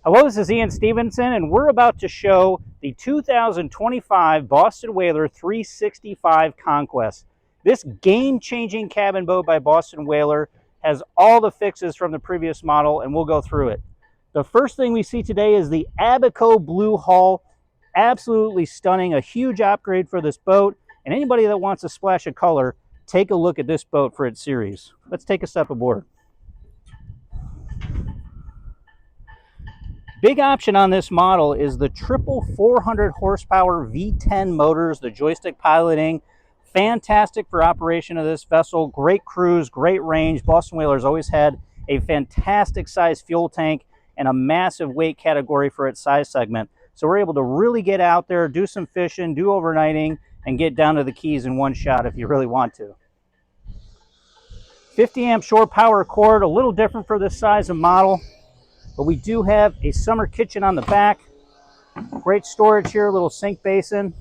Hello, this is Ian Stevenson, and we're about to show the 2025 Boston Whaler 365 Conquest. This game-changing cabin boat by Boston Whaler has all the fixes from the previous model, and we'll go through it. The first thing we see today is the Abaco blue hull. Absolutely stunning, a huge upgrade for this boat, and anybody that wants a splash of color, take a look at this boat for its series. Let's take a step aboard. Big option on this model is the triple 400 horsepower V10 motors, the joystick piloting. Fantastic for operation of this vessel. Great cruise, great range. Boston Whaler's always had a fantastic size fuel tank and a massive weight category for its size segment. So we're able to really get out there, do some fishing, do overnighting, and get down to the Keys in one shot if you really want to. 50 amp shore power cord, a little different for this size of model. But we do have a summer kitchen on the back. Great storage here, a little sink basin,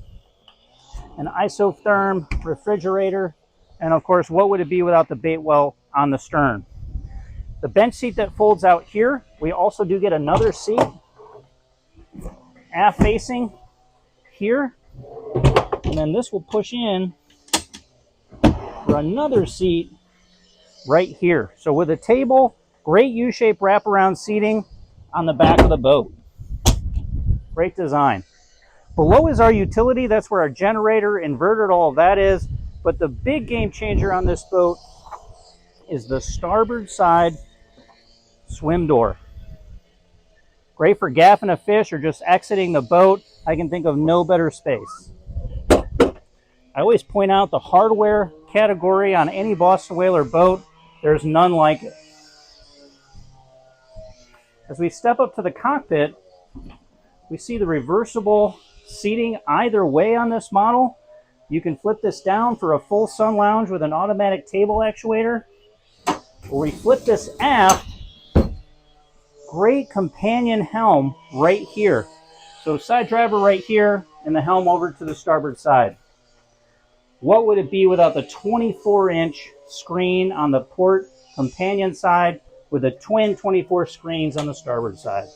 an isotherm refrigerator, and of course, what would it be without the bait well on the stern? The bench seat that folds out here, we also do get another seat, aft facing here, and then this will push in for another seat right here. So with a table, great U-shaped wraparound seating on the back of the boat. Great design. Below is our utility. That's where our generator, inverter, all of that is. But the big game changer on this boat is the starboard side swim door. Great for gaffing a fish or just exiting the boat. I can think of no better space. I always point out the hardware category on any Boston Whaler boat. There's none like it. As we step up to the cockpit, we see the reversible seating either way on this model. You can flip this down for a full sun lounge with an automatic table actuator. Or we flip this aft, great companion helm right here. So side driver right here and the helm over to the starboard side. What would it be without the 24-inch screen on the port companion side with the twin 24 screens on the starboard side?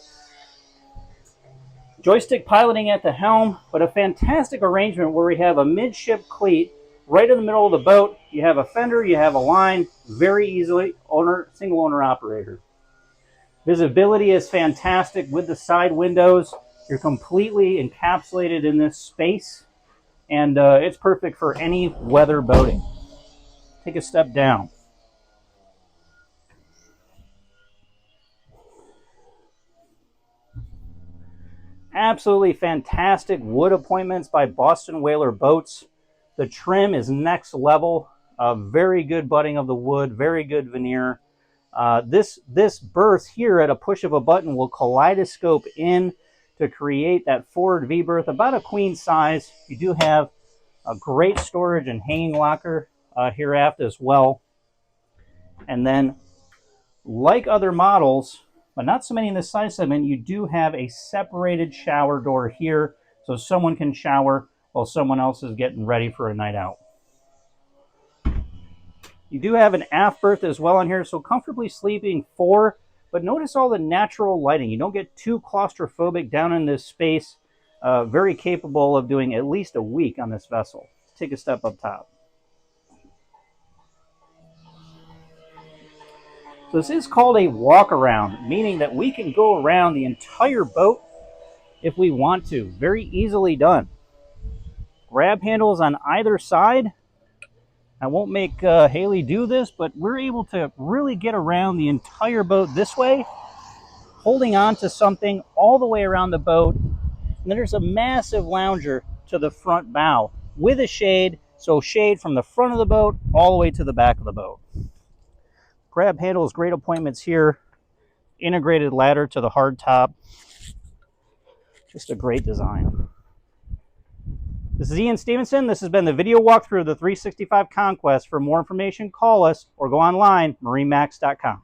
Joystick piloting at the helm, but a fantastic arrangement where we have a midship cleat right in the middle of the boat. You have a fender, you have a line, very easily single owner operator. Visibility is fantastic with the side windows. You're completely encapsulated in this space, and it's perfect for any weather boating. Take a step down. Absolutely fantastic wood appointments by Boston Whaler boats. The trim is next level. Very good butting of the wood, very good veneer. This berth here at a push of a button will kaleidoscope in to create that forward V berth, about a queen size. You do have a great storage and hanging locker here aft as well. And then, like other models, but not so many in this size segment, you do have a separated shower door here so someone can shower while someone else is getting ready for a night out. You do have an aft berth as well on here, so comfortably sleeping four, but notice all the natural lighting. You don't get too claustrophobic down in this space. Very capable of doing at least a week on this vessel. Let's take a step up top. So this is called a walk around, meaning that we can go around the entire boat if we want to. Very easily done. Grab handles on either side. I won't make Haley do this, but we're able to really get around the entire boat this way, holding on to something all the way around the boat. And then there's a massive lounger to the front bow with a shade, so shade from the front of the boat all the way to the back of the boat. Grab handles, great appointments here. Integrated ladder to the hard top. Just a great design. This is Ian Stevenson. This has been the video walkthrough of the 365 Conquest. For more information, call us or go online, MarineMax.com.